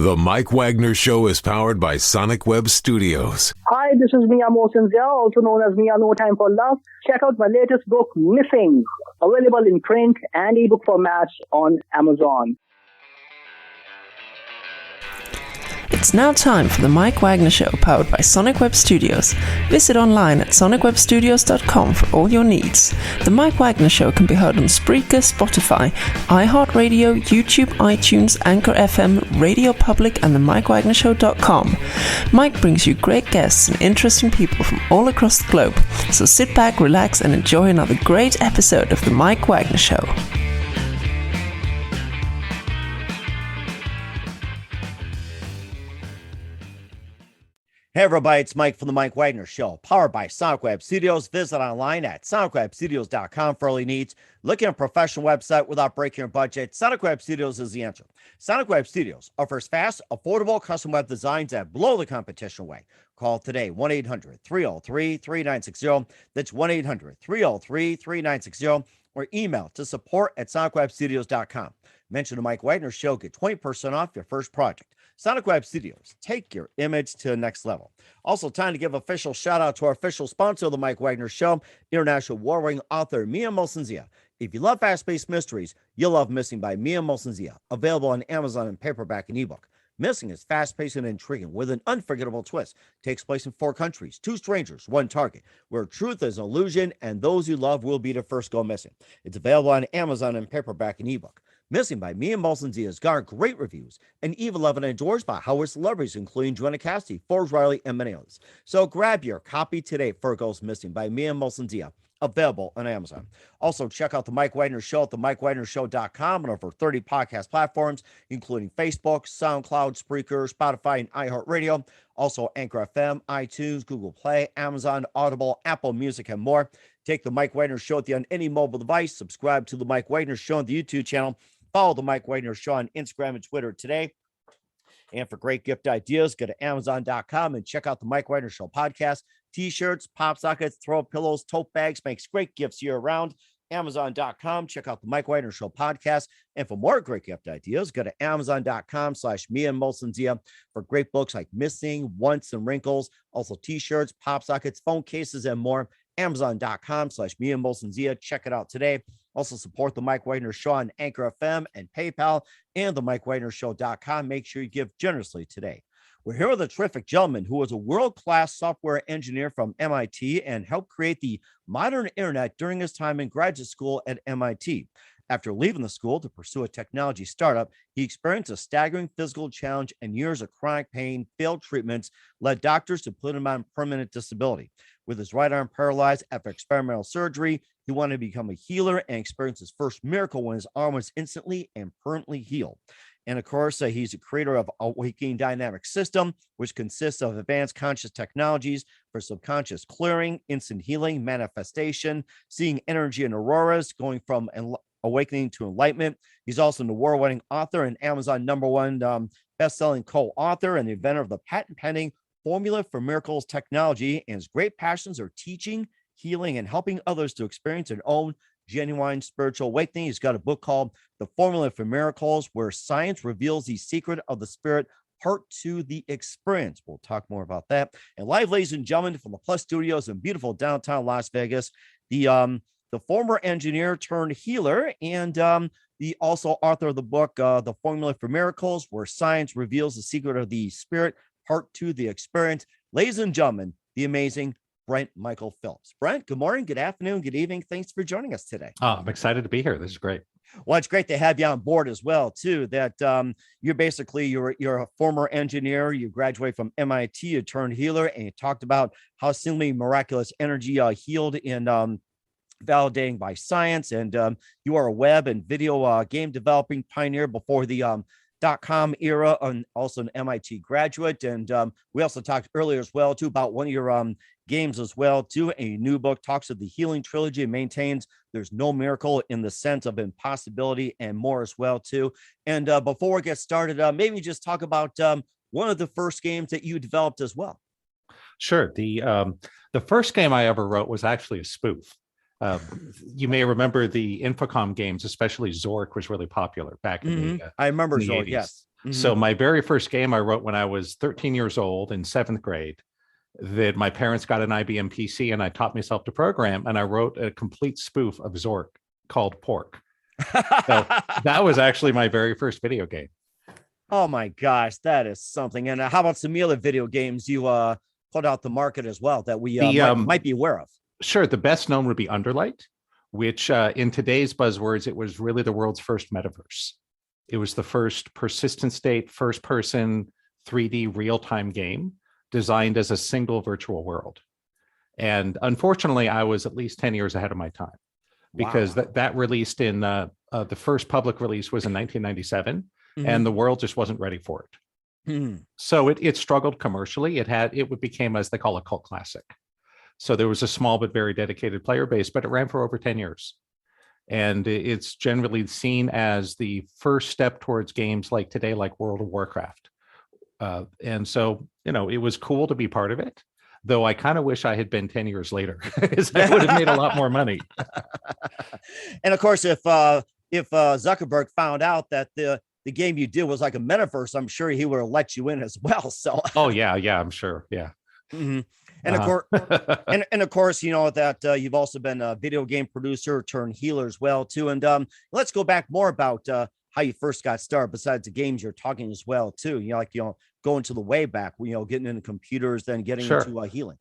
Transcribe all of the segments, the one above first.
The Mike Wagner Show is powered by Sonic Web Studios. Hi, this is Mia Mosinzia, also known as Mia No Time for Love. Check out my latest book, Missing, available in print and ebook formats on Amazon. It's now time for the Mike Wagner Show, powered by Sonic Web Studios. Visit online at sonicwebstudios.com for all your needs. The Mike Wagner Show can be heard on Spreaker, Spotify, iHeartradio, YouTube, iTunes, Anchor FM, Radio Public, and the mikewagnershow.com. Mike brings you great guests and interesting people from all across the globe. So sit back, relax, and enjoy another great episode of the Mike Wagner Show. Hey everybody, it's Mike from the Mike Wagner Show, powered by Sonic Web Studios. Visit online at sonicwebstudios.com for all your needs. Looking at a professional website without breaking your budget, Sonic Web Studios is the answer. Sonic Web Studios offers fast, affordable custom web designs that blow the competition away. Call today, 1-800-303-3960. That's 1-800-303-3960. Or email to support@sonicwebstudios.com. Mention the Mike Wagner Show, get 20% off your first project. Sonic Web Studios, take your image to the next level. Also, time to give official shout out to our official sponsor of the Mike Wagner Show, international war-winning author Mia Mosinzia. If you love fast-paced mysteries, you'll love Missing by Mia Mosinzia, available on Amazon in paperback and ebook. Missing is fast-paced and intriguing with an unforgettable twist. Takes place in 4 countries, 2 strangers, 1 target, where truth is an illusion and those you love will be the first go missing. It's available on Amazon in paperback and ebook. Missing by Mia Mosinzia has garnered great reviews and even loved and endorsed by Howard celebrities, including Joanna Cassidy, Forbes Riley, and many others. So grab your copy today for Goes Missing by Mia Mosinzia, available on Amazon. Also, check out the Mike Wagner Show at mikewagnershow.com and over 30 podcast platforms, including Facebook, SoundCloud, Spreaker, Spotify, and iHeartradio. Also, Anchor FM, iTunes, Google Play, Amazon, Audible, Apple Music, and more. Take the Mike Wagner Show on any mobile device. Subscribe to the Mike Wagner Show on the YouTube channel. Follow the Mike Wagner Show on Instagram and Twitter today. And for great gift ideas, go to Amazon.com and check out the Mike Wagner Show podcast. T-shirts, pop sockets, throw pillows, tote bags, makes great gifts year-round. Amazon.com, check out the Mike Wagner Show podcast. And for more great gift ideas, go to Amazon.com/Mia Mosinzia for great books like Missing, Once, and Wrinkles. Also T-shirts, pop sockets, phone cases, and more. Amazon.com/Mia Mosinzia. Check it out today. Also support the Mike Wagner Show on Anchor FM and PayPal and the mikewagnershow.com. Make sure you give generously today. We're here with a terrific gentleman who was a world-class software engineer from MIT and helped create the modern internet during his time in graduate school at MIT. After leaving the school to pursue a technology startup, he experienced a staggering physical challenge and years of chronic pain, failed treatments, led doctors to put him on permanent disability. With his right arm paralyzed after experimental surgery, he wanted to become a healer and experienced his first miracle when his arm was instantly and permanently healed. And of course, he's the creator of Awakening Dynamics system, which consists of advanced conscious technologies for subconscious clearing, instant healing, manifestation, seeing energy in auroras, going from awakening to enlightenment. He's also an award-winning author and Amazon #1 best-selling co-author and the inventor of the patent-pending Formula for Miracles technology. And his great passions are teaching, healing, and helping others to experience their own genuine spiritual awakening. He's got a book called The Formula for Miracles, where science reveals the secret of the spirit, part 2, the experience. We'll talk more about that. And live, ladies and gentlemen, from the Plus Studios in beautiful downtown Las Vegas, the former engineer turned healer and the also author of the book, The Formula for Miracles, where science reveals the secret of the spirit, part 2, the experience. Ladies and gentlemen, the amazing Brent Michael Phillips. Brent, good morning, good afternoon, good evening. Thanks for joining us today. Oh, I'm excited to be here. This is great. Well, it's great to have you on board as well, too, that you're a former engineer. You graduated from MIT, you turned healer, and you talked about how seemingly miraculous energy healed in validating by science. And you are a web and video game developing pioneer before the .com era, and also an MIT graduate. And we also talked earlier as well, too, about one of your games as well, too. A new book talks of the healing trilogy and maintains there's no miracle in the sense of impossibility and more as well, too. And before we get started, maybe just talk about one of the first games that you developed as well. Sure. The first game I ever wrote was actually a spoof. You may remember the Infocom games, especially Zork was really popular back in the I remember in the Zork, 80s. yes. So my very first game I wrote when I was 13 years old in 7th grade, that my parents got an IBM PC and I taught myself to program, and I wrote a complete spoof of Zork called Pork. So that was actually my very first video game. Oh my gosh, that is something. And how about some other video games you put out the market as well that we might be aware of? Sure. The best known would be Underlight, which in today's buzzwords, it was really the world's first metaverse. It was the first persistent state, first person 3D real-time game designed as a single virtual world. And unfortunately, I was at least 10 years ahead of my time, because that released in the first public release was in 1997, and the world just wasn't ready for it. So it struggled commercially. It became, as they call, a cult classic. So there was a small but very dedicated player base, but it ran for over 10 years. And it's generally seen as the first step towards games like today, like World of Warcraft. And so, it was cool to be part of it, though I kind of wish I had been 10 years later, because I would have made a lot more money. And of course, if Zuckerberg found out that the game you did was like a metaverse, I'm sure he would have let you in as well. So, oh yeah, I'm sure, yeah. And of course, and of course, that you've also been a video game producer turned healer as well too. And let's go back more about how you first got started. Besides the games, you're talking as well too. Going to the way back, getting into computers, then getting into healing.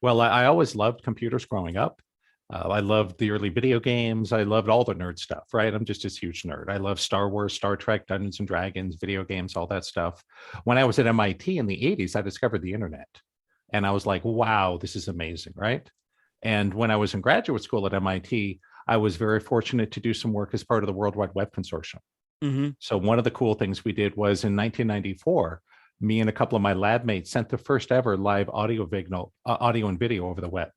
Well, I always loved computers growing up. I loved the early video games. I loved all the nerd stuff, right? I'm just this huge nerd. I love Star Wars, Star Trek, Dungeons and Dragons, video games, all that stuff. When I was at MIT in the 80s, I discovered the internet. And I was like, wow, this is amazing, right? And when I was in graduate school at MIT, I was very fortunate to do some work as part of the World Wide Web Consortium. So one of the cool things we did was in 1994, me and a couple of my lab mates sent the first ever live audio and video over the web.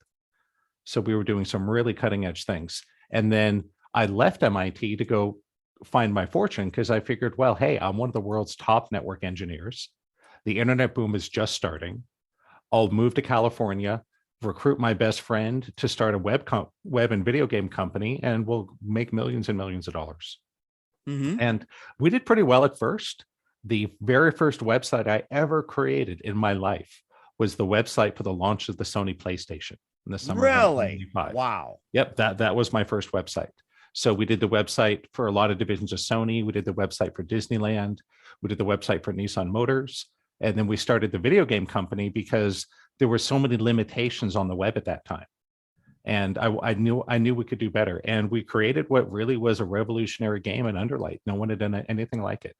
So we were doing some really cutting edge things. And then I left MIT to go find my fortune, because I figured, well, hey, I'm one of the world's top network engineers. The internet boom is just starting. I'll move to California, recruit my best friend to start a web and video game company, and we'll make millions and millions of dollars. And we did pretty well at first. The very first website I ever created in my life was the website for the launch of the Sony PlayStation in the summer of 1995. Wow. Yep, that was my first website. So we did the website for a lot of divisions of Sony. We did the website for Disneyland. We did the website for Nissan Motors. And then we started the video game company because there were so many limitations on the web at that time. And I knew we could do better. And we created what really was a revolutionary game in Underlight. No one had done anything like it.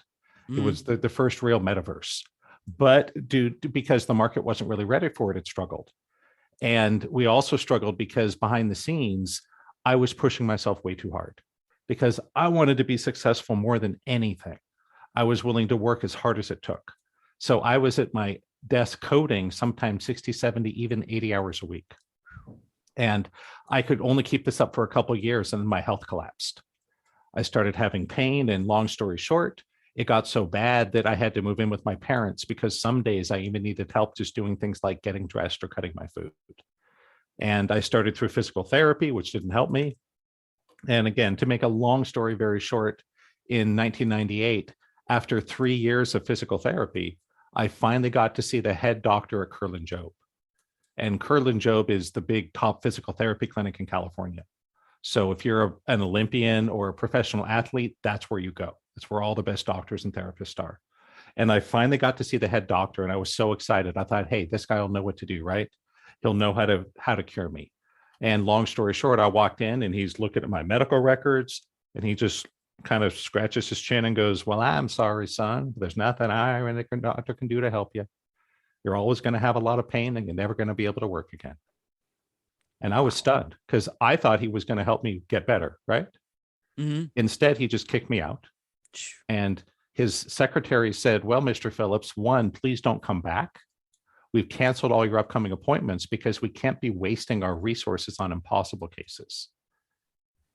It was the first real metaverse. But because the market wasn't really ready for it, it struggled. And we also struggled because behind the scenes, I was pushing myself way too hard, because I wanted to be successful more than anything. I was willing to work as hard as it took. So I was at my desk coding sometimes 60, 70, even 80 hours a week. And I could only keep this up for a couple of years, and then my health collapsed. I started having pain, and long story short, it got so bad that I had to move in with my parents, because some days I even needed help just doing things like getting dressed or cutting my food. And I started through physical therapy, which didn't help me. And again, to make a long story very short, in 1998, after 3 years of physical therapy, I finally got to see the head doctor at Kerlan Jobe. And Kerlan Jobe is the big top physical therapy clinic in California. So if you're an Olympian or a professional athlete, that's where you go. That's where all the best doctors and therapists are. And I finally got to see the head doctor, and I was so excited. I thought, hey, this guy will know what to do, right? He'll know how to cure me. And long story short, I walked in, and he's looking at my medical records, and he just kind of scratches his chin and goes, well, I'm sorry, son. There's nothing I or any doctor can do to help you. You're always going to have a lot of pain, and you're never going to be able to work again. And I was stunned, because I thought he was going to help me get better, right? Instead, he just kicked me out. And his secretary said, well, Mr. Phillips, one, please don't come back. We've canceled all your upcoming appointments because we can't be wasting our resources on impossible cases.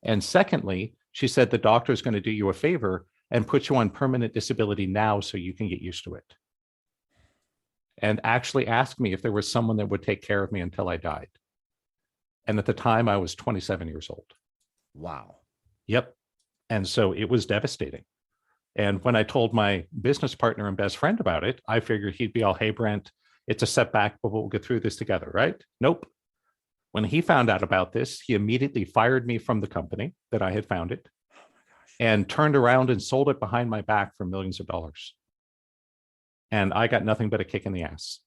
And secondly, she said the doctor is going to do you a favor and put you on permanent disability now so you can get used to it. And actually asked me if there was someone that would take care of me until I died. And at the time, I was 27 years old. Wow. Yep. And so it was devastating. And when I told my business partner and best friend about it, I figured he'd be all, hey, Brent, it's a setback, but we'll get through this together, right? Nope. When he found out about this, he immediately fired me from the company that I had founded and turned around and sold it behind my back for millions of dollars. And I got nothing but a kick in the ass.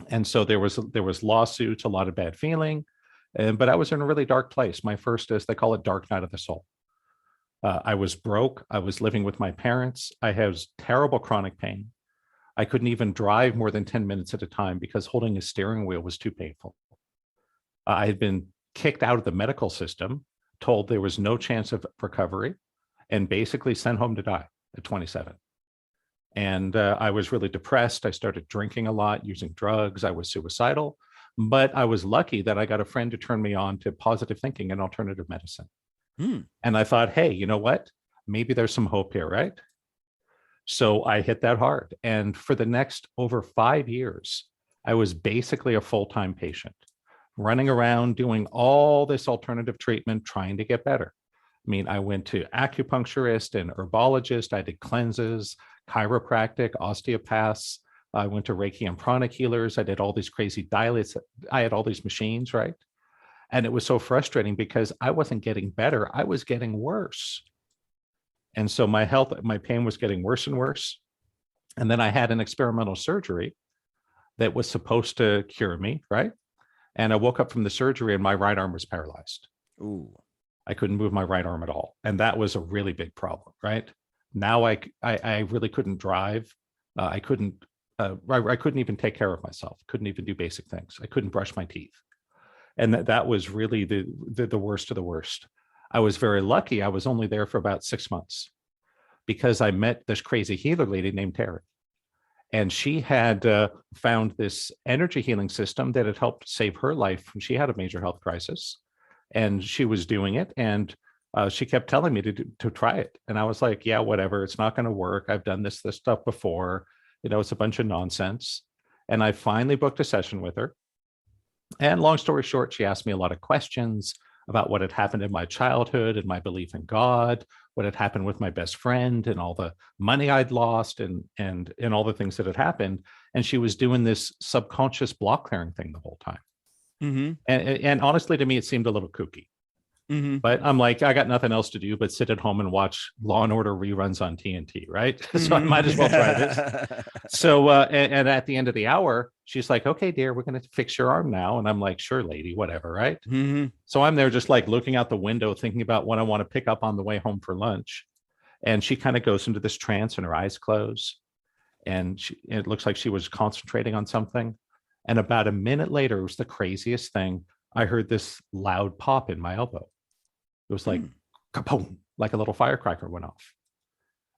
And so there was lawsuits, a lot of bad feeling, but I was in a really dark place. My first, as they call it, dark night of the soul. I was broke. I was living with my parents. I had terrible chronic pain. I couldn't even drive more than 10 minutes at a time because holding a steering wheel was too painful. I had been kicked out of the medical system, told there was no chance of recovery, and basically sent home to die at 27. And I was really depressed. I started drinking a lot, using drugs. I was suicidal. But I was lucky that I got a friend to turn me on to positive thinking and alternative medicine. And I thought, hey, you know what? Maybe there's some hope here, right? So I hit that hard. And for the next over 5 years, I was basically a full-time patient, running around doing all this alternative treatment, trying to get better. I mean, I went to acupuncturist and herbologist. I did cleanses, chiropractic, osteopaths. I went to Reiki and pranic healers. I did all these crazy dilates. I had all these machines, right? And it was so frustrating because I wasn't getting better. I was getting worse. And so my pain was getting worse and worse. And then I had an experimental surgery that was supposed to cure me, right? And I woke up from the surgery and my right arm was paralyzed. Ooh. I couldn't move my right arm at all. And that was a really big problem, right? Now I really couldn't drive. I couldn't even take care of myself. Couldn't even do basic things. I couldn't brush my teeth. And that was really the worst of the worst. I was very lucky. I was only there for about 6 months because I met this crazy healer lady named Terry. And she had found this energy healing system that had helped save her life when she had a major health crisis. And she was doing it. And she kept telling me to try it. And I was like, yeah, whatever. It's not going to work. I've done this stuff before. It's a bunch of nonsense. And I finally booked a session with her. And long story short, she asked me a lot of questions about what had happened in my childhood and my belief in God, what had happened with my best friend and all the money I'd lost and all the things that had happened. And she was doing this subconscious block clearing thing the whole time. Mm-hmm. And honestly, to me, it seemed a little kooky. Mm-hmm. But I'm like, I got nothing else to do but sit at home and watch Law and Order reruns on TNT, right? So I might as well try this. So, and at the end of the hour, she's like, okay, dear, we're going to fix your arm now. And I'm like, sure, lady, whatever, right? Mm-hmm. So I'm there just like looking out the window, thinking about what I want to pick up on the way home for lunch. And she kind of goes into this trance and her eyes close. And it looks like she was concentrating on something. And about a minute later, it was the craziest thing. I heard this loud pop in my elbow. It was like, kaboom, like a little firecracker went off.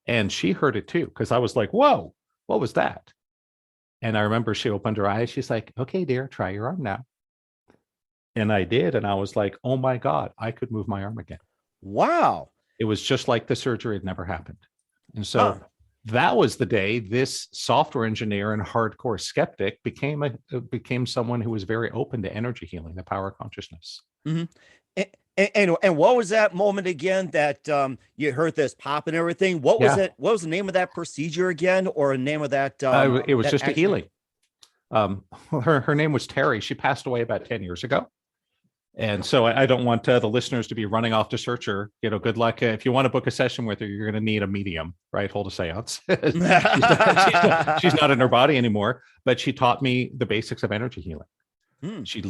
And she heard it too, because I was like, whoa, what was that? And I remember she opened her eyes. She's like, okay, dear, try your arm now. And I did. And I was like, oh my God, I could move my arm again. Wow. It was just like the surgery had never happened. And so that was the day this software engineer and hardcore skeptic became someone who was very open to energy healing, the power of consciousness. Mm-hmm. And what was that moment again that you heard this pop and everything? What was it? What was the name of that procedure again, or the name of that? It was just a healing. Her name was Terry. She passed away about 10 years ago. And so I don't want the listeners to be running off to search her. Good luck. If you want to book a session with her, you're going to need a medium, right? Hold a seance. she's not in her body anymore, but she taught me the basics of energy healing. She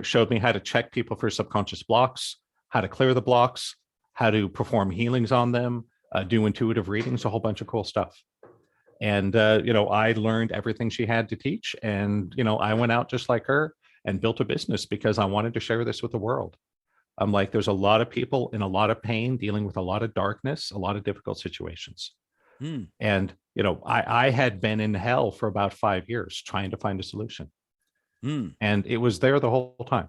showed me how to check people for subconscious blocks, how to clear the blocks, how to perform healings on them, do intuitive readings, a whole bunch of cool stuff. And, I learned everything she had to teach. And, I went out just like her and built a business because I wanted to share this with the world. I'm like, there's a lot of people in a lot of pain, dealing with a lot of darkness, a lot of difficult situations. And, I had been in hell for about 5 years trying to find a solution. And it was there the whole time.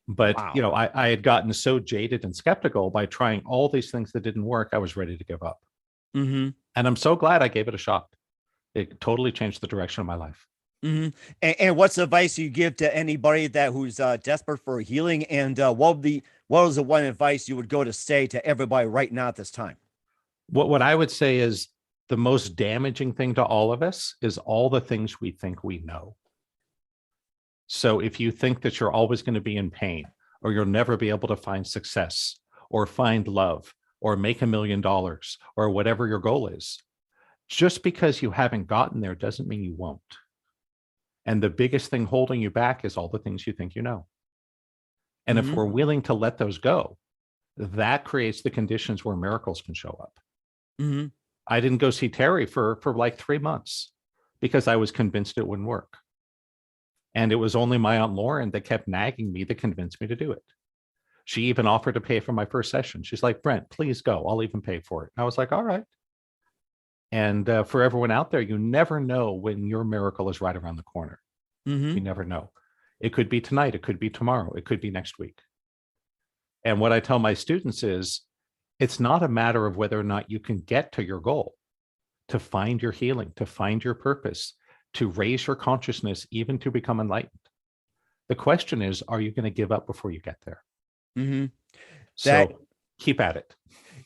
But, wow. I had gotten so jaded and skeptical by trying all these things that didn't work. I was ready to give up. Mm-hmm. And I'm so glad I gave it a shot. It totally changed the direction of my life. Mm-hmm. And what's the advice you give to anybody who's desperate for healing? And what was the one advice you would go to say to everybody right now at this time? What I would say is the most damaging thing to all of us is all the things we think we know. So if you think that you're always going to be in pain, or you'll never be able to find success, or find love, or make $1 million, or whatever your goal is, just because you haven't gotten there doesn't mean you won't. And the biggest thing holding you back is all the things you think you know. And if we're willing to let those go, that creates the conditions where miracles can show up. I didn't go see Terry for like 3 months because I was convinced it wouldn't work. And it was only my Aunt Lauren that kept nagging me to convince me to do it. She even offered to pay for my first session. She's like, Brent, please go. I'll even pay for it. And I was like, all right. And for everyone out there, you never know when your miracle is right around the corner. You never know. It could be tonight. It could be tomorrow. It could be next week. And what I tell my students is, it's not a matter of whether or not you can get to your goal, to find your healing, to find your purpose, to raise your consciousness, even to become enlightened. The question is, are you going to give up before you get there? So keep at it.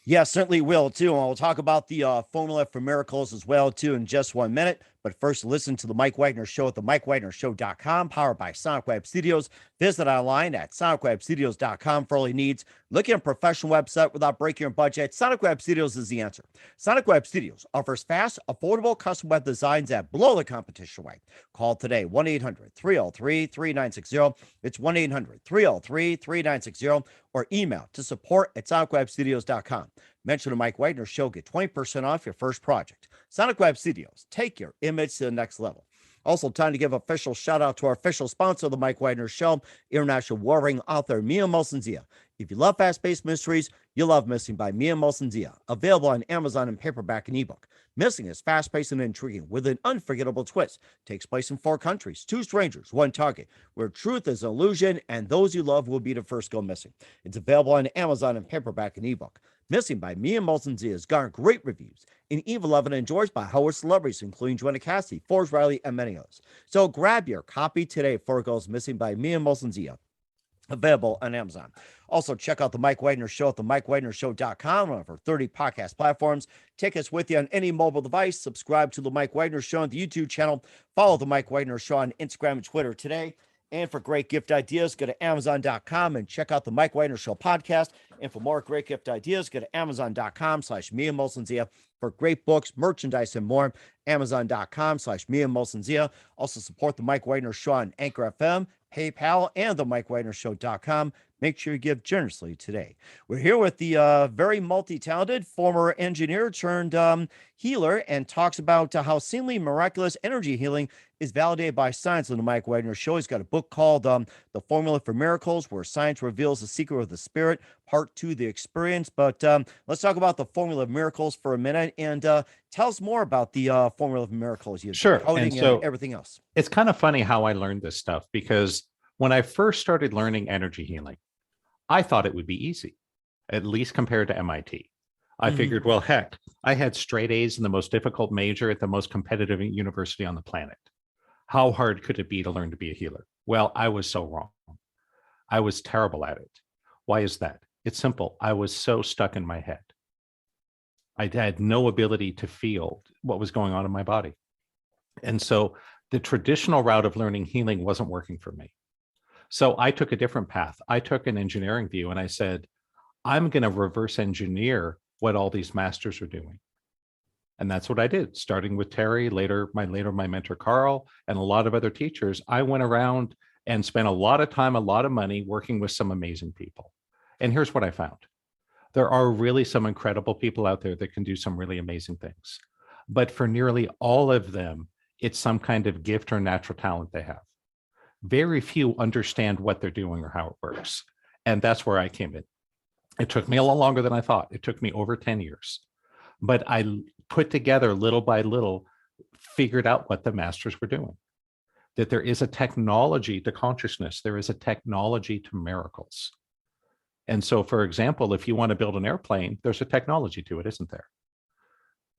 Yeah, certainly will too. And we'll talk about the formula for miracles as well too in just 1 minute. But first, listen to the Mike Wagner Show at the mikewagnershow.com, powered by Sonic Web Studios. Visit online at sonicwebstudios.com for all your needs. Looking at a professional website without breaking your budget? Sonic Web Studios is the answer. Sonic Web Studios offers fast, affordable custom web designs that blow the competition away. Call today, 1-800-303-3960. It's 1-800-303-3960, or email to support@sonicwebstudios.com. Mention the Mike Wagner Show, get 20% off your first project. Sonic Web Studios, take your image to the next level. Also, time to give official shout out to our official sponsor of the Mike Wagner Show, international warring author Mia Molson-Zia. If you love fast-paced mysteries, you'll love Missing by Mia Molson-Zia, available on Amazon in paperback and ebook. Missing is fast-paced and intriguing with an unforgettable twist. Takes place in 4 countries, 2 strangers, 1 target, where truth is an illusion and those you love will be the first go missing. It's available on Amazon in paperback and ebook. Missing by Mia Molson-Zia has garnered great reviews and even loved and enjoyed by Howard celebrities, including Joanna Cassidy, Forrest Riley, and many others. So grab your copy today before it goes missing by Mia Molson-Zia. Available on Amazon. Also, check out the Mike Wagner Show at the mikewagnershow.com, one of our 30 podcast platforms. Take us with you on any mobile device. Subscribe to the Mike Wagner Show on the YouTube channel. Follow the Mike Wagner Show on Instagram and Twitter today. And for great gift ideas, go to Amazon.com and check out the Mike Wagner Show podcast. And for more great gift ideas, go to Amazon.com/Mia Molson-Zia for great books, merchandise, and more. Amazon.com/Mia Molson-Zia. Also support the Mike Wagner Show on Anchor FM, PayPal, and the MikeWagnerShow.com. Make sure you give generously today. We're here with the very multi-talented former engineer turned healer, and talks about how seemingly miraculous energy healing is validated by science on the Mike Wagner Show. He's got a book called The Formula for Miracles, where science reveals the secret of the spirit, part 2, the experience. But let's talk about the Formula of Miracles for a minute, and tell us more about the Formula of Miracles. Sure. Coding and everything else. It's kind of funny how I learned this stuff, because when I first started learning energy healing, I thought it would be easy, at least compared to MIT. I figured, well, heck, I had straight A's in the most difficult major at the most competitive university on the planet. How hard could it be to learn to be a healer? Well, I was so wrong. I was terrible at it. Why is that? It's simple. I was so stuck in my head. I had no ability to feel what was going on in my body. And so the traditional route of learning healing wasn't working for me. So I took a different path. I took an engineering view, and I said, I'm going to reverse engineer what all these masters are doing. And that's what I did, starting with Terry, later my mentor, Carl, and a lot of other teachers. I went around and spent a lot of time, a lot of money working with some amazing people. And here's what I found. There are really some incredible people out there that can do some really amazing things. But for nearly all of them, it's some kind of gift or natural talent they have. Very few understand what they're doing or how it works. And that's where I came in. It took me a lot longer than I thought. It took me over 10 years. But I put together little by little, figured out what the masters were doing. That there is a technology to consciousness. There is a technology to miracles. And so, for example, if you want to build an airplane, there's a technology to it, isn't there?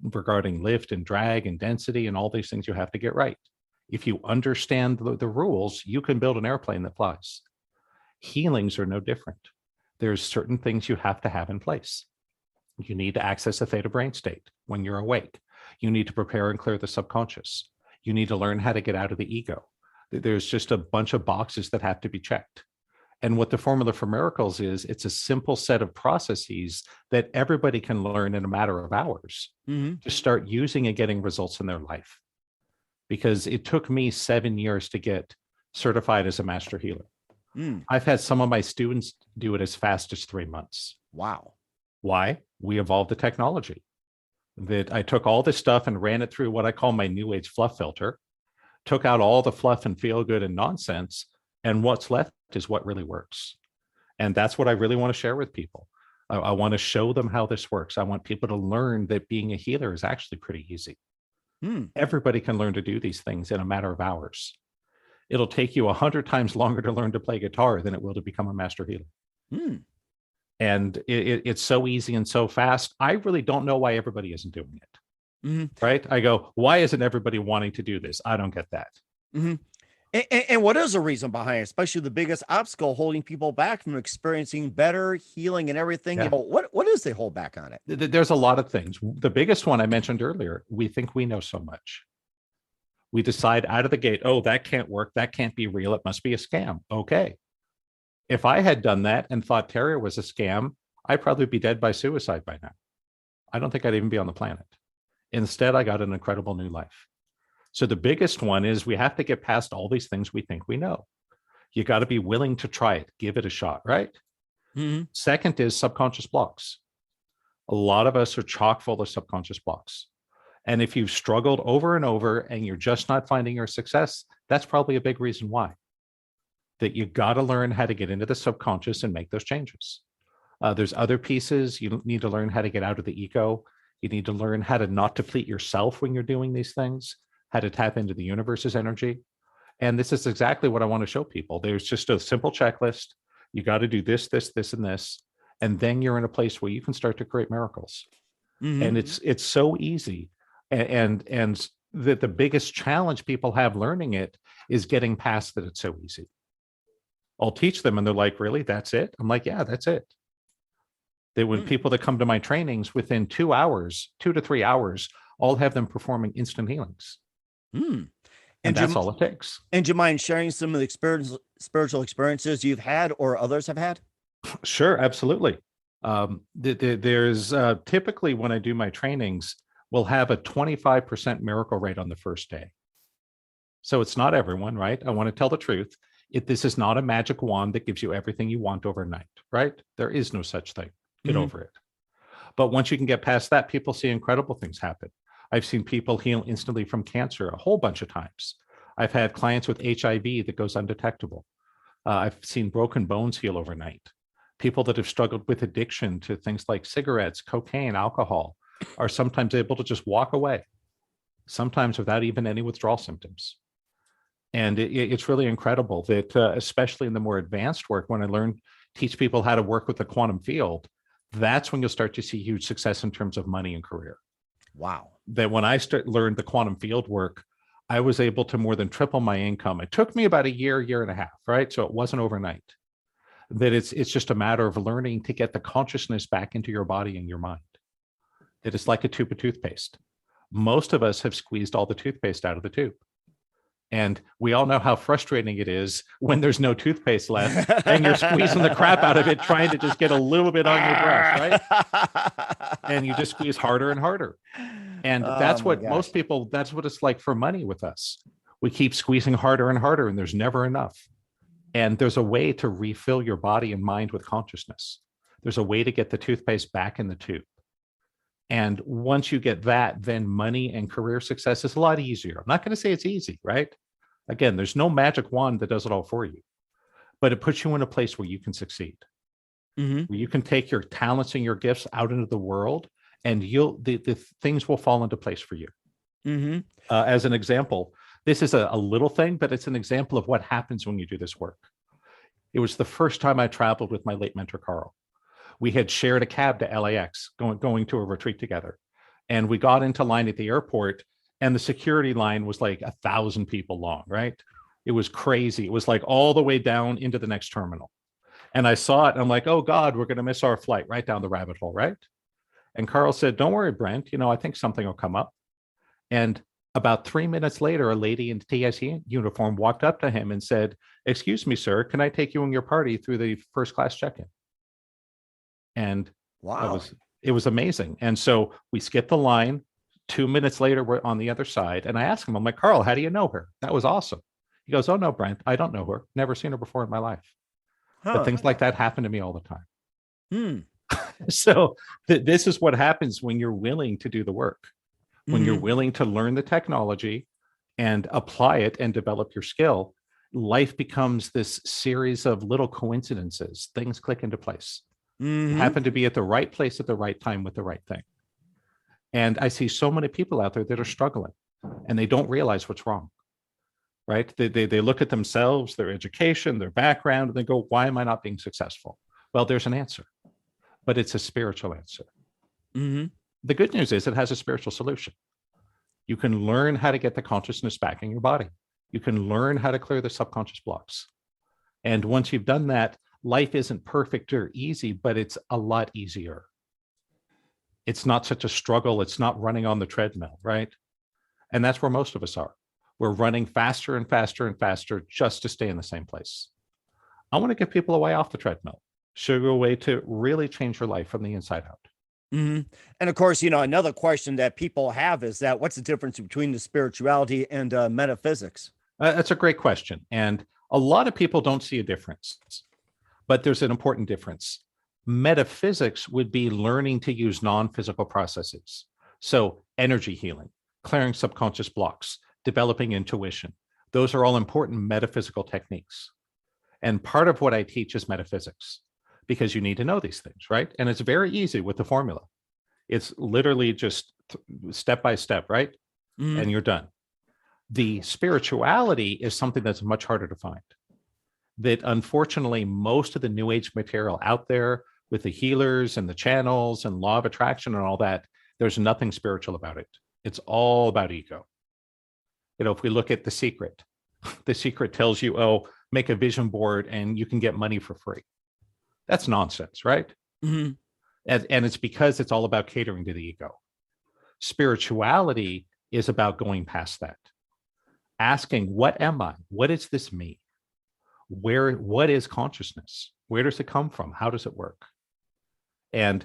Regarding lift and drag and density and all these things you have to get right. If you understand the rules, you can build an airplane that flies. Healings are no different. There's certain things you have to have in place. You need to access a theta brain state when you're awake. You need to prepare and clear the subconscious. You need to learn how to get out of the ego. There's just a bunch of boxes that have to be checked. And what the Formula for Miracles is, it's a simple set of processes that everybody can learn in a matter of hours to start using and getting results in their life. Because it took me 7 years to get certified as a master healer. I've had some of my students do it as fast as 3 months. Wow. Why? We evolved the technology. That I took all this stuff and ran it through what I call my new age fluff filter, took out all the fluff and feel good and nonsense, and what's left is what really works. And that's what I really want to share with people. I want to show them how this works. I want people to learn that being a healer is actually pretty easy. Everybody can learn to do these things in a matter of hours. It'll take you 100 times longer to learn to play guitar than it will to become a master healer. And it's so easy and so fast. I really don't know why everybody isn't doing it. Right? I go, why isn't everybody wanting to do this? I don't get that. And what is the reason behind it, especially the biggest obstacle holding people back from experiencing better healing and everything? Yeah. You know, what is the hold back on it? There's a lot of things. The biggest one I mentioned earlier, we think we know so much. We decide out of the gate, oh, that can't work. That can't be real. It must be a scam. Okay. If I had done that and thought Terrier was a scam, I'd probably be dead by suicide by now. I don't think I'd even be on the planet. Instead, I got an incredible new life. So the biggest one is we have to get past all these things we think we know. You got to be willing to try it, give it a shot, right? Second is subconscious blocks. A lot of us are chock full of subconscious blocks. And if you've struggled over and over and you're just not finding your success, that's probably a big reason why. That you got to learn how to get into the subconscious and make those changes. There's other pieces. You need to learn how to get out of the ego. You need to learn how to not deplete yourself when you're doing these things, how to tap into the universe's energy. And this is exactly what I want to show people. There's just a simple checklist. You got to do this, this, this, and this. And then you're in a place where you can start to create miracles. And it's so easy. And that the biggest challenge people have learning it is getting past that it's so easy. I'll teach them and they're like, really, that's it? I'm like, yeah, that's it. That when people that come to my trainings within 2 hours, 2 to 3 hours, I'll have them performing instant healings. And that's all it takes. And do you mind sharing some of the spiritual experiences you've had or others have had? Sure, absolutely. There's typically when I do my trainings, we'll have a 25% miracle rate on the first day. So it's not everyone, right? I want to tell the truth. This is not a magic wand that gives you everything you want overnight, right? There is no such thing. Get over it. But once you can get past that, people see incredible things happen. I've seen people heal instantly from cancer a whole bunch of times. I've had clients with HIV that goes undetectable. I've seen broken bones heal overnight. People that have struggled with addiction to things like cigarettes, cocaine, alcohol are sometimes able to just walk away, sometimes without even any withdrawal symptoms. And it's really incredible that, especially in the more advanced work, when I teach people how to work with the quantum field, that's when you'll start to see huge success in terms of money and career. Wow. That when I learned the quantum field work, I was able to more than triple my income. It took me about a year and a half, right? So it wasn't overnight. That it's just a matter of learning to get the consciousness back into your body and your mind. That it's like a tube of toothpaste. Most of us have squeezed all the toothpaste out of the tube. And we all know how frustrating it is when there's no toothpaste left and you're squeezing the crap out of it, trying to just get a little bit on your brush, right? And you just squeeze harder and harder. And that's what most people, that's what it's like for money with us. We keep squeezing harder and harder and there's never enough. And there's a way to refill your body and mind with consciousness. There's a way to get the toothpaste back in the tube. And once you get that, then money and career success is a lot easier. I'm not going to say it's easy, right? Again, there's no magic wand that does it all for you, but it puts you in a place where you can succeed, where you can take your talents and your gifts out into the world, and the things will fall into place for you. As an example, this is a little thing, but it's an example of what happens when you do this work. It was the first time I traveled with my late mentor, Carl. We had shared a cab to LAX going to a retreat together. And we got into line at the airport and the security line was like 1,000 people long, right? It was crazy. It was like all the way down into the next terminal. And I saw it and I'm like, oh God, we're going to miss our flight right down the rabbit hole, right? And Carl said, don't worry, Brent, I think something will come up. And about 3 minutes later, a lady in TSE uniform walked up to him and said, excuse me, sir, can I take you and your party through the first class check-in? And wow, it was amazing. And so we skipped the line. 2 minutes later, we're on the other side. And I asked him, I'm like, Carl, how do you know her? That was awesome. He goes, oh, no, Brent, I don't know her. Never seen her before in my life. But things like that happen to me all the time. So this is what happens when you're willing to do the work, when you're willing to learn the technology and apply it and develop your skill. Life becomes this series of little coincidences. Things click into place. You happen to be at the right place at the right time with the right thing. And I see so many people out there that are struggling and they don't realize what's wrong, right? They look at themselves, their education, their background, and they go, why am I not being successful? Well, there's an answer, but it's a spiritual answer. The good news is it has a spiritual solution. You can learn how to get the consciousness back in your body. You can learn how to clear the subconscious blocks. And once you've done that, life isn't perfect or easy, but it's a lot easier. It's not such a struggle. It's not running on the treadmill, right? And that's where most of us are. We're running faster and faster and faster just to stay in the same place. I want to get people away off the treadmill, show you a way to really change your life from the inside out. And of course, another question that people have is that what's the difference between the spirituality and metaphysics? That's a great question. And a lot of people don't see a difference, but there's an important difference. Metaphysics would be learning to use non-physical processes. So energy healing, clearing subconscious blocks, developing intuition. Those are all important metaphysical techniques. And part of what I teach is metaphysics, because you need to know these things, right? And it's very easy with the formula. It's literally just step by step, right? And you're done. The spirituality is something that's much harder to find. That unfortunately, most of the new age material out there with the healers and the channels and law of attraction and all that, there's nothing spiritual about it. It's all about ego. If we look at The Secret tells you, oh, make a vision board and you can get money for free. That's nonsense, right? And it's because it's all about catering to the ego. Spirituality is about going past that. Asking, what am I? What is this me? What is consciousness? Where does it come from? How does it work? And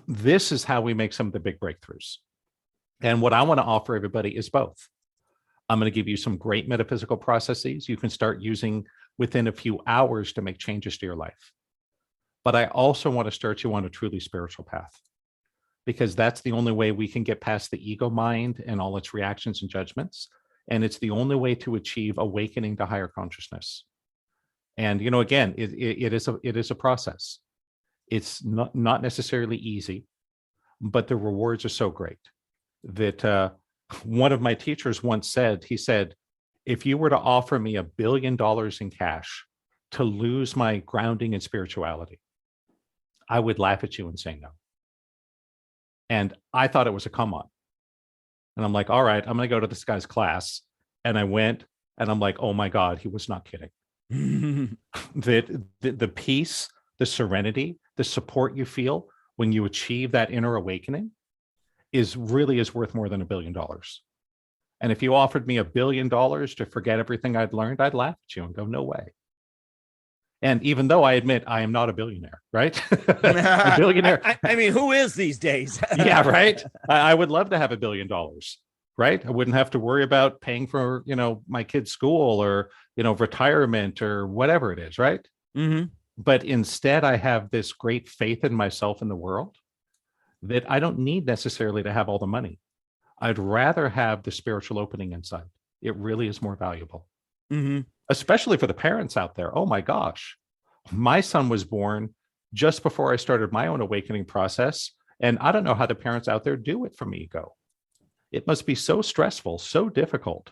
this is how we make some of the big breakthroughs. And what I want to offer everybody is both. I'm going to give you some great metaphysical processes you can start using within a few hours to make changes to your life. But I also want to start you on a truly spiritual path, because that's the only way we can get past the ego mind and all its reactions and judgments. And it's the only way to achieve awakening to higher consciousness. And, again, it is a process. It's not necessarily easy, but the rewards are so great that one of my teachers once said, he said, if you were to offer me $1 billion in cash to lose my grounding in spirituality, I would laugh at you and say no. And I thought it was a come on. And I'm like, all right, I'm going to go to this guy's class. And I went and I'm like, oh my God, he was not kidding. The peace, the serenity, the support you feel when you achieve that inner awakening is worth more than $1 billion. And if you offered me $1 billion to forget everything I'd learned, I'd laugh at you and go, no way. And even though I admit I am not a billionaire, right? A billionaire. I mean, who is these days? Yeah, right. I would love to have $1 billion, right? I wouldn't have to worry about paying for, my kid's school or, retirement or whatever it is, right? But instead, I have this great faith in myself and the world that I don't need necessarily to have all the money. I'd rather have the spiritual opening inside. It really is more valuable. Especially for the parents out there. Oh my gosh, my son was born just before I started my own awakening process. And I don't know how the parents out there do it from ego. It must be so stressful, so difficult.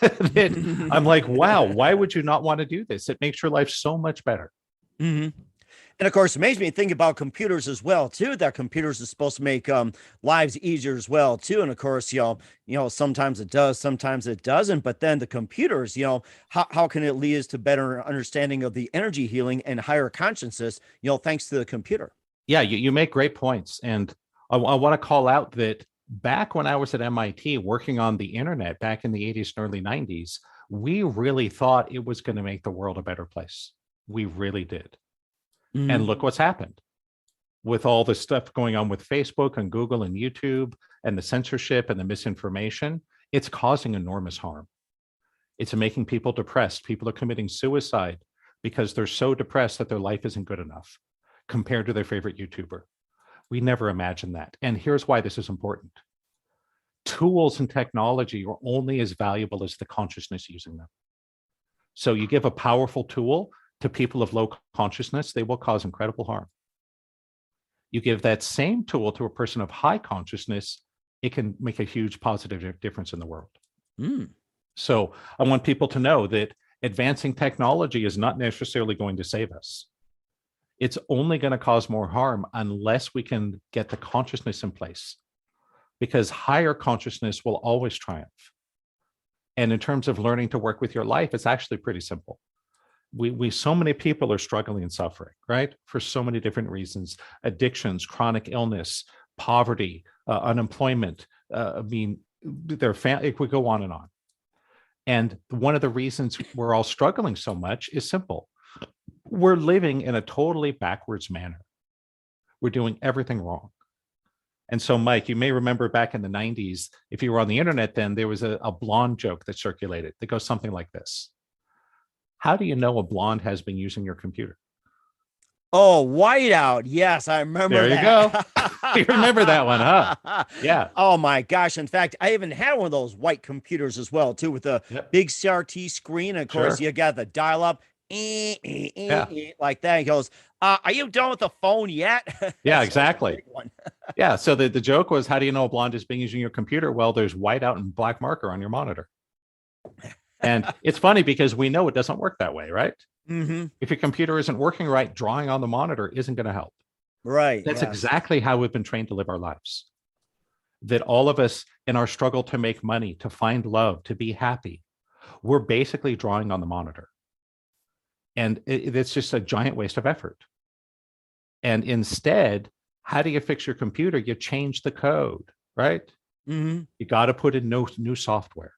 That I'm like, wow, why would you not want to do this? It makes your life so much better. And of course, it makes me think about computers as well, too, that computers are supposed to make lives easier as well, too. And of course, sometimes it does, sometimes it doesn't. But then the computers, how can it lead us to better understanding of the energy healing and higher consciousness, thanks to the computer? Yeah, you make great points. And I want to call out that back when I was at MIT working on the internet back in the 80s and early 90s, we really thought it was going to make the world a better place. We really did. And look what's happened with all the stuff going on with Facebook and Google and YouTube and the censorship and the misinformation. It's causing enormous harm. It's making people depressed. People are committing suicide because they're so depressed that their life isn't good enough compared to their favorite YouTuber. We never imagined that. And here's why this is important. Tools and technology are only as valuable as the consciousness using them. So you give a powerful tool to people of low consciousness, they will cause incredible harm. You give that same tool to a person of high consciousness, it can make a huge positive difference in the world. So I want people to know that advancing technology is not necessarily going to save us. It's only going to cause more harm unless we can get the consciousness in place, because higher consciousness will always triumph. And in terms of learning to work with your life, it's actually pretty simple. We so many people are struggling and suffering, right? For so many different reasons: addictions, chronic illness, poverty, unemployment. Their family, it would go on and on. And one of the reasons we're all struggling so much is simple. We're living in a totally backwards manner. We're doing everything wrong. And so, Mike, you may remember back in the 90s, if you were on the internet then, there was a blonde joke that circulated that goes something like this. How do you know a blonde has been using your computer? Oh, whiteout. Yes, I remember there that. You go. You remember that one, huh? Yeah. Oh my gosh. In fact, I even had one of those white computers as well, too, with the big CRT screen. And of course, you got the dial-up like that. He goes, are you done with the phone yet? Yeah, exactly. Yeah. So the joke was, how do you know a blonde is being using your computer? Well, there's whiteout and black marker on your monitor. And it's funny because we know it doesn't work that way, right? If your computer isn't working right, drawing on the monitor isn't going to help. Right. That's exactly how we've been trained to live our lives. That all of us in our struggle to make money, to find love, to be happy, we're basically drawing on the monitor. And it's just a giant waste of effort. And instead, how do you fix your computer? You change the code, right? You got to put in new software.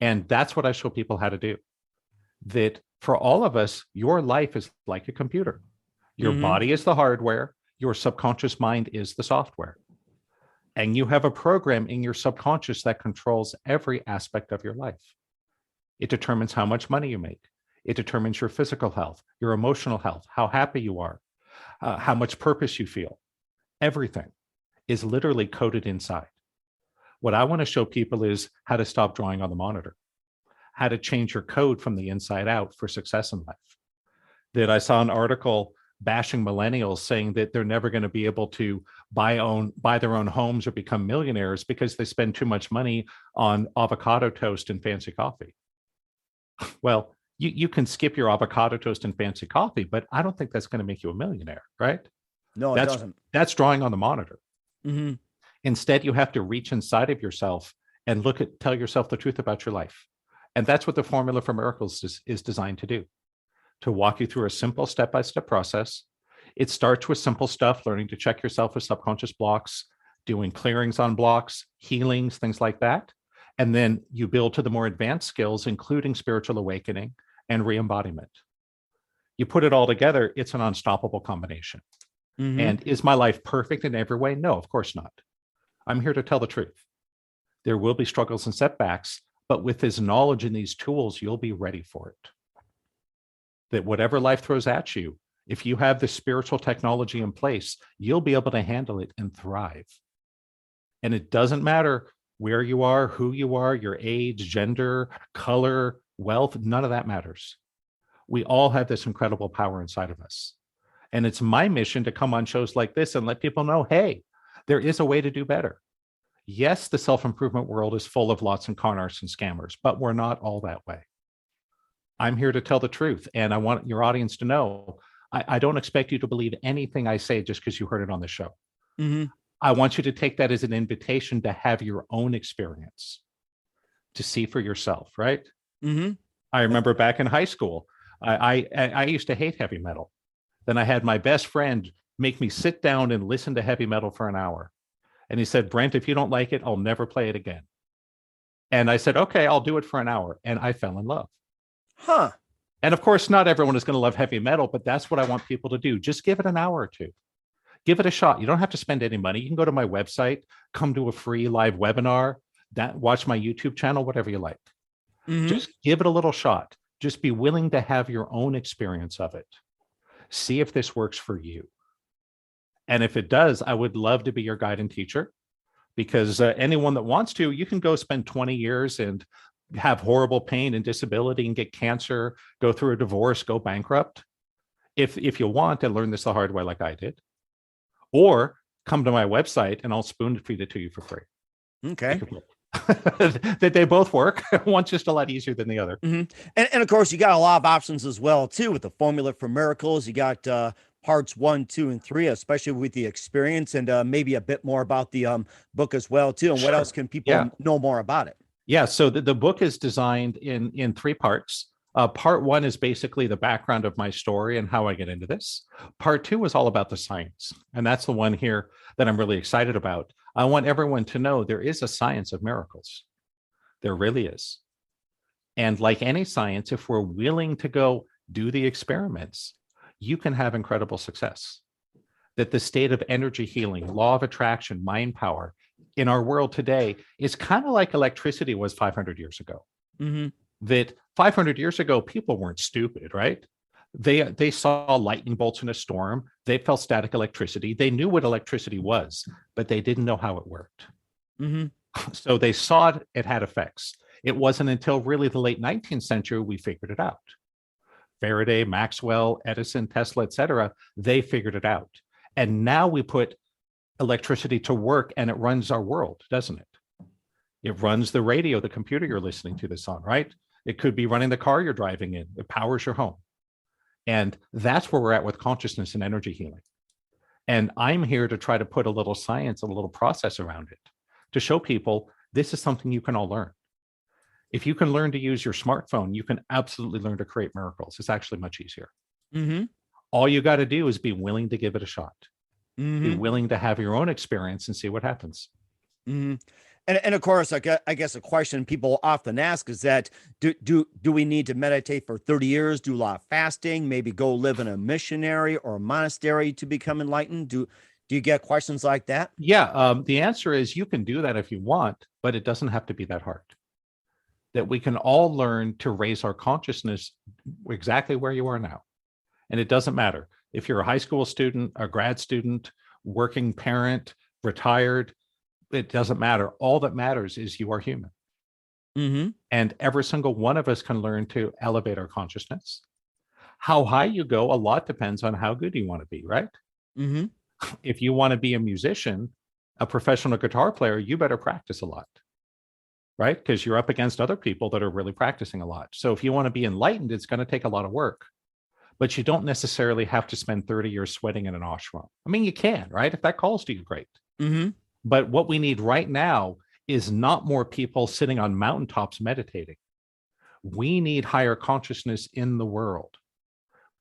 And that's what I show people how to do. That for all of us, your life is like a computer. Your body is the hardware. Your subconscious mind is the software. And you have a program in your subconscious that controls every aspect of your life. It determines how much money you make. It determines your physical health, your emotional health, how happy you are, how much purpose you feel. Everything is literally coded inside. What I want to show people is how to stop drawing on the monitor, how to change your code from the inside out for success in life. That I saw an article bashing millennials, saying that they're never going to be able to buy their own homes or become millionaires because they spend too much money on avocado toast and fancy coffee. Well, you can skip your avocado toast and fancy coffee, but I don't think that's going to make you a millionaire, right? No, it doesn't. That's drawing on the monitor. Instead, you have to reach inside of yourself and tell yourself the truth about your life. And that's what the Formula for Miracles is designed to do, to walk you through a simple step-by-step process. It starts with simple stuff, learning to check yourself with subconscious blocks, doing clearings on blocks, healings, things like that. And then you build to the more advanced skills, including spiritual awakening and re-embodiment. You put it all together, it's an unstoppable combination. And is my life perfect in every way? No, of course not. I'm here to tell the truth. There will be struggles and setbacks, but with this knowledge and these tools, you'll be ready for it. That whatever life throws at you, if you have the spiritual technology in place, you'll be able to handle it and thrive. And it doesn't matter where you are, who you are, your age, gender, color, wealth, none of that matters. We all have this incredible power inside of us. And it's my mission to come on shows like this and let people know, hey, there is a way to do better. Yes, the self-improvement world is full of lots of con artists and scammers, but we're not all that way. I'm here to tell the truth. And I want your audience to know, I don't expect you to believe anything I say just because you heard it on the show. I want you to take that as an invitation to have your own experience, to see for yourself, right? I remember back in high school, I used to hate heavy metal. Then I had my best friend make me sit down and listen to heavy metal for an hour. And he said, Brent, if you don't like it, I'll never play it again. And I said, okay, I'll do it for an hour. And I fell in love. Huh. And of course, not everyone is going to love heavy metal, but that's what I want people to do. Just give it an hour or two. Give it a shot. You don't have to spend any money. You can go to my website, come to a free live webinar, watch my YouTube channel, whatever you like. Just give it a little shot. Just be willing to have your own experience of it. See if this works for you. And if it does, I would love to be your guide and teacher, because anyone that wants to, you can go spend 20 years and have horrible pain and disability and get cancer, go through a divorce, go bankrupt. If you want to learn this the hard way like I did, or come to my website and I'll spoon feed it to you for free. Okay. That they both work. One's just a lot easier than the other. And of course, you got a lot of options as well, too, with the Formula for Miracles. You got parts 1, 2, and 3, especially with the experience, and maybe a bit more about the book as well, too. And what else can people know more about it? Yeah, so the book is designed in 3 parts. Part 1 is basically the background of my story and how I get into this. Part 2 is all about the science. And that's the one here that I'm really excited about. I want everyone to know there is a science of miracles. There really is. And like any science, if we're willing to go do the experiments, you can have incredible success. That the state of energy healing, law of attraction, mind power in our world today is kind of like electricity was 500 years ago. That 500 years ago, people weren't stupid, right? They saw lightning bolts in a storm. They felt static electricity. They knew what electricity was, but they didn't know how it worked. So they saw it had effects. It wasn't until really the late 19th century we figured it out. Faraday, Maxwell, Edison, Tesla, etc. They figured it out. And now we put electricity to work and it runs our world, doesn't it? It runs the radio, the computer you're listening to this on, right? It could be running the car you're driving in. It powers your home. And that's where we're at with consciousness and energy healing. And I'm here to try to put a little science, a little process around it to show people this is something you can all learn. If you can learn to use your smartphone, you can absolutely learn to create miracles. It's actually much easier. All you got to do is be willing to give it a shot. Be willing to have your own experience and see what happens. And of course, I guess a question people often ask is that do we need to meditate for 30 years, do a lot of fasting, maybe go live in a missionary or a monastery to become enlightened? Do you get questions like that? Yeah, the answer is you can do that if you want, but it doesn't have to be that hard. That we can all learn to raise our consciousness exactly where you are now. And it doesn't matter if you're a high school student, a grad student, working parent, retired. It doesn't matter. All that matters is you are human. And every single one of us can learn to elevate our consciousness. How high you go, a lot depends on how good you want to be, right? If you want to be a musician, a professional guitar player, you better practice a lot, right? Because you're up against other people that are really practicing a lot. So if you want to be enlightened, it's going to take a lot of work. But you don't necessarily have to spend 30 years sweating in an ashram. I mean, you can, right? If that calls to you, great. But what we need right now is not more people sitting on mountaintops meditating. We need higher consciousness in the world.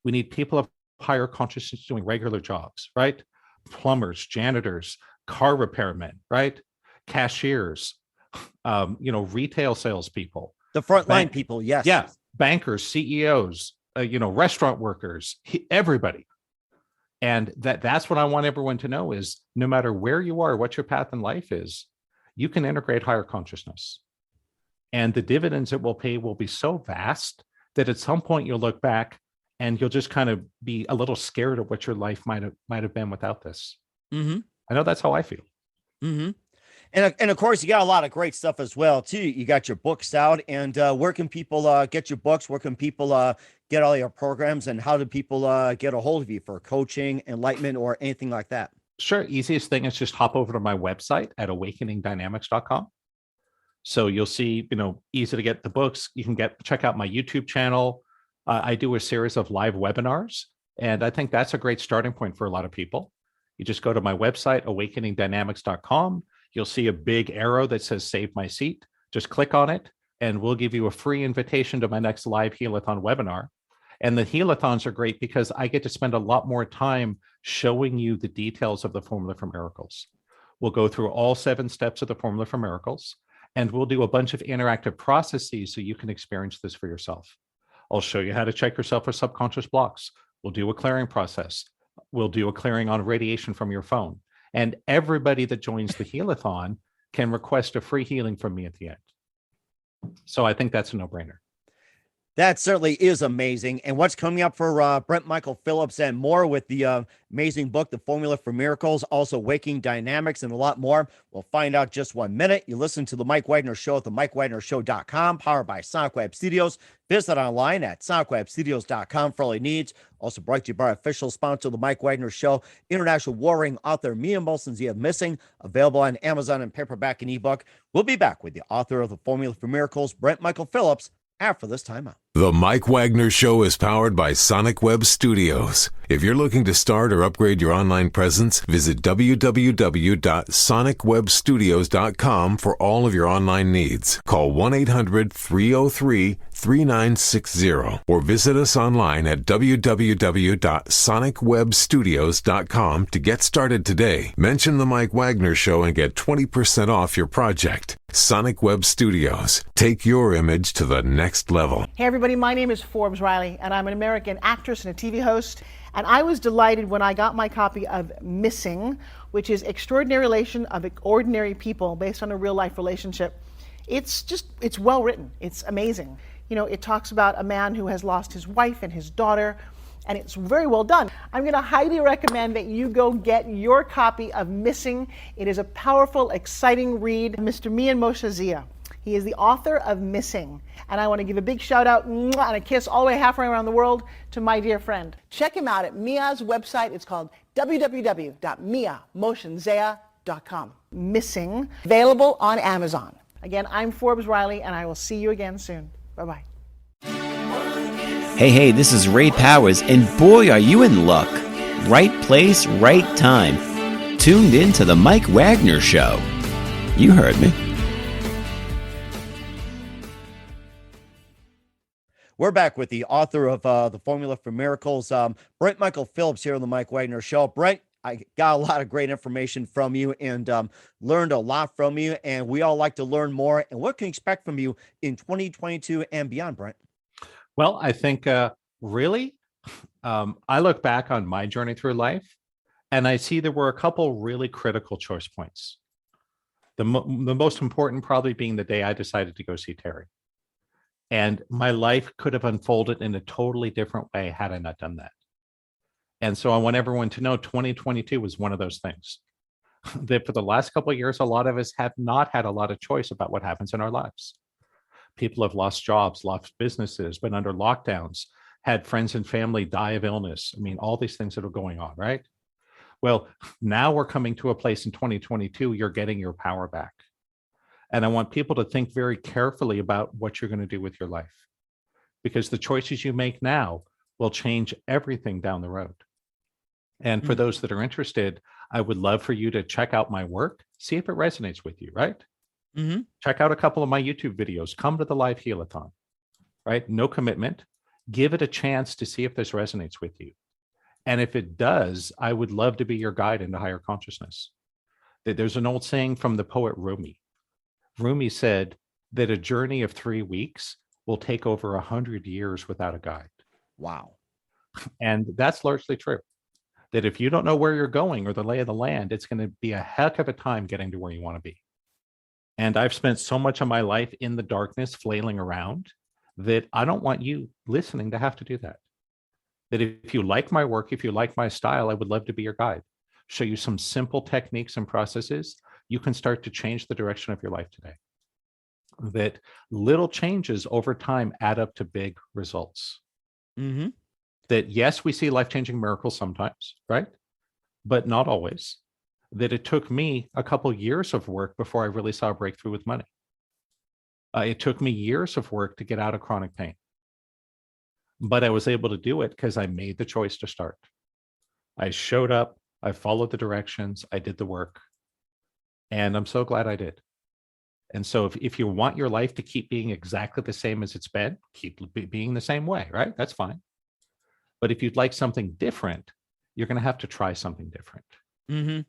We need people of higher consciousness doing regular jobs, right? Plumbers, janitors, car repairmen, right? Cashiers, retail salespeople. The frontline people, yes. Yeah, bankers, CEOs, restaurant workers, everybody. And that's what I want everyone to know is no matter where you are, what your path in life is, you can integrate higher consciousness. And the dividends it will pay will be so vast that at some point you'll look back and you'll just kind of be a little scared of what your life might have been without this. I know that's how I feel. And of course, you got a lot of great stuff as well, too. You got your books out. And where can people get your books? Where can people get all your programs? And how do people get a hold of you for coaching, enlightenment, or anything like that? Sure. Easiest thing is just hop over to my website at awakeningdynamics.com. So you'll see, easy to get the books. You can check out my YouTube channel. I do a series of live webinars. And I think that's a great starting point for a lot of people. You just go to my website, awakeningdynamics.com. You'll see a big arrow that says Save My Seat. Just click on it, and we'll give you a free invitation to my next live Healathon webinar. And the healathons are great because I get to spend a lot more time showing you the details of the Formula for Miracles. We'll go through all 7 steps of the Formula for Miracles, and we'll do a bunch of interactive processes so you can experience this for yourself. I'll show you how to check yourself for subconscious blocks. We'll do a clearing process. We'll do a clearing on radiation from your phone. And everybody that joins the healathon can request a free healing from me at the end. So I think that's a no-brainer. That certainly is amazing. And what's coming up for Brent Michael Phillips and more with the amazing book, The Formula for Miracles, also Awakening Dynamics, and a lot more. We'll find out just 1 minute. You listen to The Mike Wagner Show at the mikewagnershow.com, powered by Sonic Web Studios. Visit online at sonicwebstudios.com for all your needs. Also brought to you by our official sponsor, The Mike Wagner Show, international warring author Mia Molson's The Missing, available on Amazon in paperback and ebook. We'll be back with the author of The Formula for Miracles, Brent Michael Phillips, after this timeout. The Mike Wagner Show is powered by Sonic Web Studios. If you're looking to start or upgrade your online presence, visit www.sonicwebstudios.com for all of your online needs. Call 1-800-303-3960 or visit us online at www.sonicwebstudios.com to get started today. Mention The Mike Wagner Show and get 20% off your project. Sonic Web Studios. Take your image to the next level. Hey everybody, my name is Forbes Riley, and I'm an American actress and a TV host. And I was delighted when I got my copy of Missing, which is Extraordinary Relation of Ordinary People based on a real life relationship. It's well written. It's amazing. You know, it talks about a man who has lost his wife and his daughter, and it's very well done. I'm going to highly recommend that you go get your copy of Missing. It is a powerful, exciting read. Mr. Mian Moshe Zia. He is the author of Missing. And I want to give a big shout out and a kiss all the way halfway around the world to my dear friend. Check him out at Mia's website. It's called www.miamoshenzea.com. Missing, available on Amazon. Again, I'm Forbes Riley, and I will see you again soon. Bye-bye. Hey, this is Ray Powers, and boy, are you in luck. Right place, right time. Tuned in to the Mike Wagner Show. You heard me. We're back with the author of The Formula for Miracles, Brent Michael Phillips, here on the Mike Wagner Show. Brent, I got a lot of great information from you and learned a lot from you, and we all like to learn more. And what can you expect from you in 2022 and beyond, Brent? Well, I think really, I look back on my journey through life, and I see there were a couple really critical choice points. The most important probably being the day I decided to go see Terry. And my life could have unfolded in a totally different way had I not done that. And so I want everyone to know 2022 was one of those things that for the last couple of years, a lot of us have not had a lot of choice about what happens in our lives. People have lost jobs, lost businesses, been under lockdowns, had friends and family die of illness. I mean, all these things that are going on, right? Well, now we're coming to a place in 2022, you're getting your power back. And I want people to think very carefully about what you're going to do with your life, because the choices you make now will change everything down the road. And for those that are interested, I would love for you to check out my work, see if it resonates with you, right? Mm-hmm. Check out a couple of my YouTube videos, come to the live healathon, right? No commitment, give it a chance to see if this resonates with you. And if it does, I would love to be your guide into higher consciousness. There's an old saying from the poet Rumi. Rumi said that a journey of 3 weeks will take over 100 years without a guide. Wow. And that's largely true. That if you don't know where you're going or the lay of the land, it's going to be a heck of a time getting to where you want to be. And I've spent so much of my life in the darkness flailing around that I don't want you listening to have to do that. That if you like my work, if you like my style, I would love to be your guide. Show you some simple techniques and processes. You can start to change the direction of your life today. That little changes over time add up to big results. Mm-hmm. That yes, we see life-changing miracles sometimes, right? But not always. That it took me a couple years of work before I really saw a breakthrough with money. It took me years of work to get out of chronic pain. But I was able to do it because I made the choice to start. I showed up, I followed the directions, I did the work. And I'm so glad I did. And so if you want your life to keep being exactly the same as it's been, keep being the same way, right? That's fine. But if you'd like something different, you're going to have to try something different. Mm-hmm.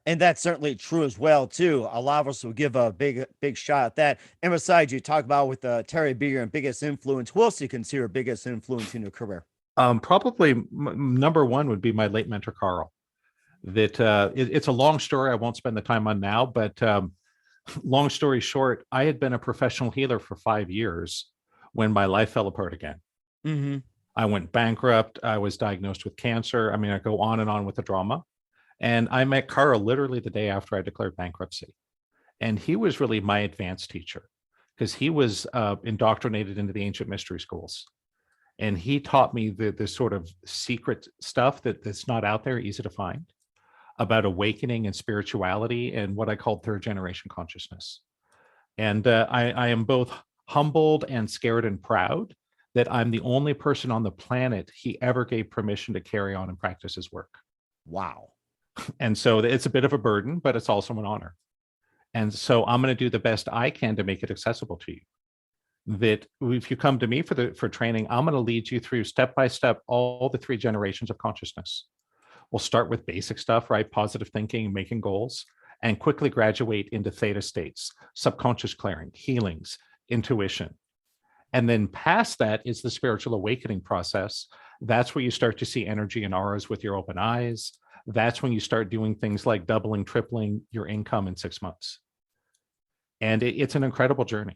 And that's certainly true as well, too. A lot of us will give a big shot at that. And besides, you talk about with Terry Beer and biggest influence. Who else do you consider biggest influence in your career? Probably number one would be my late mentor, Carl. That it's a long story. I won't spend the time on now, but long story short, I had been a professional healer for 5 years when my life fell apart again. Mm-hmm. I went bankrupt. I was diagnosed with cancer. I mean, I go on and on with the drama. And I met Carl literally the day after I declared bankruptcy. And he was really my advanced teacher because he was indoctrinated into the ancient mystery schools. And he taught me the sort of secret stuff that's not out there, easy to find, about awakening and spirituality and what I call third generation consciousness. And I am both humbled and scared and proud that I'm the only person on the planet he ever gave permission to carry on and practice his work. Wow. And so it's a bit of a burden, but it's also an honor. And so I'm going to do the best I can to make it accessible to you. That if you come to me for training, I'm going to lead you through step by step all the 3 generations of consciousness. We'll start with basic stuff, right? Positive thinking, making goals, and quickly graduate into theta states, subconscious clearing, healings, intuition. And then past that is the spiritual awakening process. That's where you start to see energy and auras with your open eyes. That's when you start doing things like doubling, tripling your income in 6 months. And it's an incredible journey.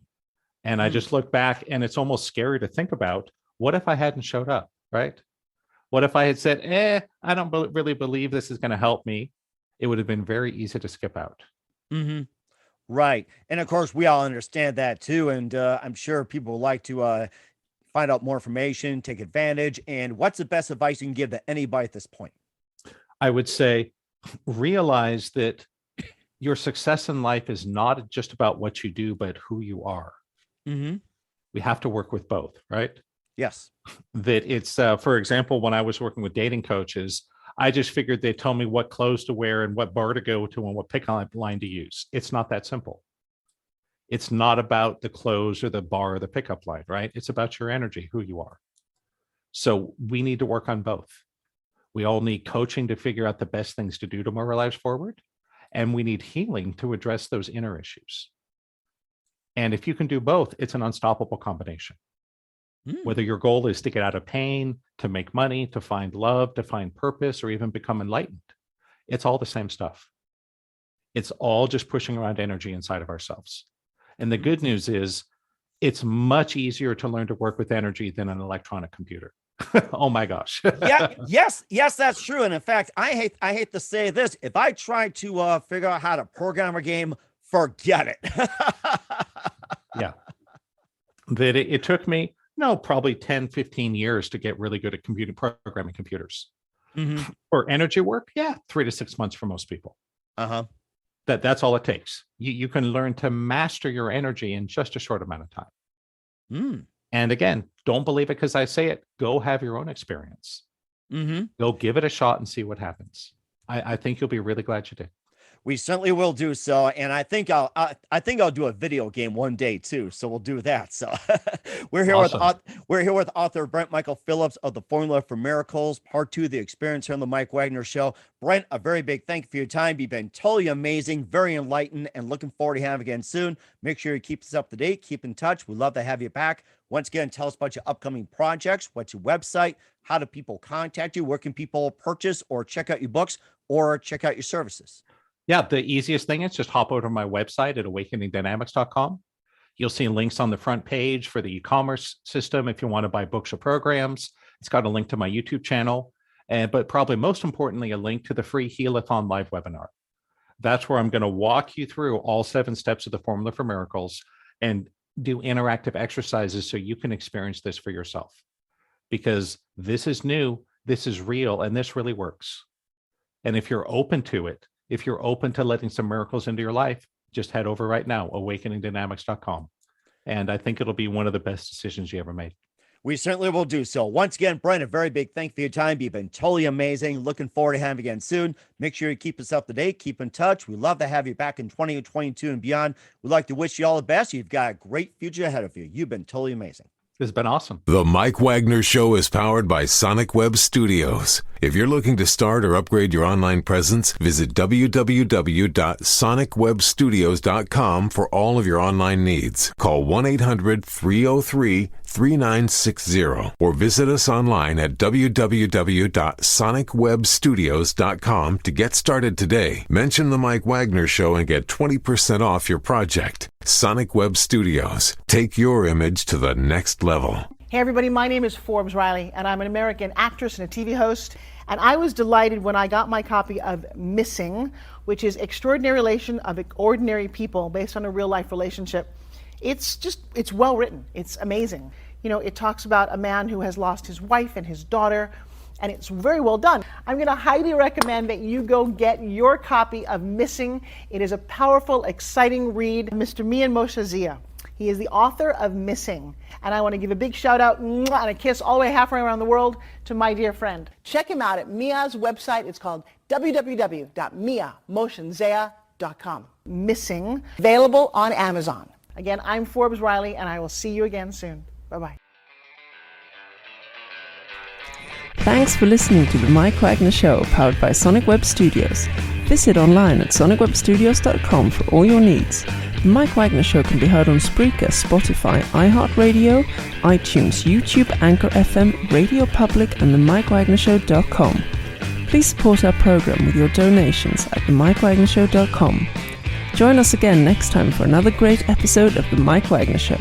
And I just look back and it's almost scary to think about, what if I hadn't showed up, right? What if I had said, I don't really believe this is going to help me? It would have been very easy to skip out. Mm-hmm. Right. And of course, we all understand that too. And I'm sure people would like to find out more information, take advantage. And what's the best advice you can give to anybody at this point? I would say, realize that your success in life is not just about what you do, but who you are. Mm-hmm. We have to work with both, right? Yes. That it's, for example, when I was working with dating coaches, I just figured they'd tell me what clothes to wear and what bar to go to and what pickup line to use. It's not that simple. It's not about the clothes or the bar or the pickup line, right? It's about your energy, who you are. So we need to work on both. We all need coaching to figure out the best things to do to move our lives forward. And we need healing to address those inner issues. And if you can do both, it's an unstoppable combination. Whether your goal is to get out of pain, to make money, to find love, to find purpose, or even become enlightened, it's all the same stuff. It's all just pushing around energy inside of ourselves. And the good news is it's much easier to learn to work with energy than an electronic computer. Oh my gosh. Yes, that's true. And in fact, I hate to say this. If I try to figure out how to program a game, forget it. Yeah. That it took me, probably 10, 15 years to get really good at programming computers. Mm-hmm. For energy work, 3 to 6 months for most people. Uh-huh. That's all it takes. You can learn to master your energy in just a short amount of time. And again, don't believe it because I say it. Go have your own experience. Mm-hmm. Go give it a shot and see what happens. I think you'll be really glad you did. We certainly will do so, and I think I'll do a video game one day too. So we'll do that. So we're here with author Brent Michael Phillips of The Formula for Miracles, Part 2, The Experience here on the Mike Wagner Show. Brent, a very big thank you for your time. You've been totally amazing, very enlightened, and looking forward to having you again soon. Make sure you keep us up to date, keep in touch. We'd love to have you back. Once again, tell us about your upcoming projects. What's your website? How do people contact you? Where can people purchase or check out your books or check out your services? Yeah, the easiest thing is just hop over to my website at awakeningdynamics.com. You'll see links on the front page for the e-commerce system if you want to buy books or programs. It's got a link to my YouTube channel, but probably most importantly, a link to the free Healathon live webinar. That's where I'm going to walk you through all 7 steps of the Formula for Miracles and do interactive exercises so you can experience this for yourself. Because this is new, this is real, and this really works. And if you're open to it, if you're open to letting some miracles into your life, just head over right now, awakeningdynamics.com. And I think it'll be one of the best decisions you ever made. We certainly will do so. Once again, Brent, a very big thank you for your time. You've been totally amazing. Looking forward to having you again soon. Make sure you keep us up to date. Keep in touch. We'd love to have you back in 2022 and beyond. We'd like to wish you all the best. You've got a great future ahead of you. You've been totally amazing. This has been awesome. The Mike Wagner Show is powered by Sonic Web Studios. If you're looking to start or upgrade your online presence, visit www.sonicwebstudios.com for all of your online needs. Call 1-800-303-3960 or visit us online at www.sonicwebstudios.com to get started today. Mention the Mike Wagner Show and get 20% off your project. Sonic Web Studios. Take your image to the next level. Hey everybody, my name is Forbes Riley, and I'm an American actress and a TV host. And I was delighted when I got my copy of Missing, which is Extraordinary Relation of Ordinary People based on a real life relationship. It's well written. It's amazing. You know, it talks about a man who has lost his wife and his daughter, and it's very well done. I'm going to highly recommend that you go get your copy of Missing. It is a powerful, exciting read. Mr. Mian Moshe Zia. He is the author of Missing. And I want to give a big shout out and a kiss all the way halfway around the world to my dear friend. Check him out at Mia's website. It's called www.miamoshenzea.com. Missing, available on Amazon. Again, I'm Forbes Riley, and I will see you again soon. Bye-bye. Thanks for listening to the Mike Wagner Show, powered by Sonic Web Studios. Visit online at sonicwebstudios.com for all your needs. The Mike Wagner Show can be heard on Spreaker, Spotify, iHeartradio, iTunes, YouTube, Anchor FM, Radio Public, and themikewagnershow.com. Please support our program with your donations at themikewagnershow.com. Join us again next time for another great episode of The Mike Wagner Show.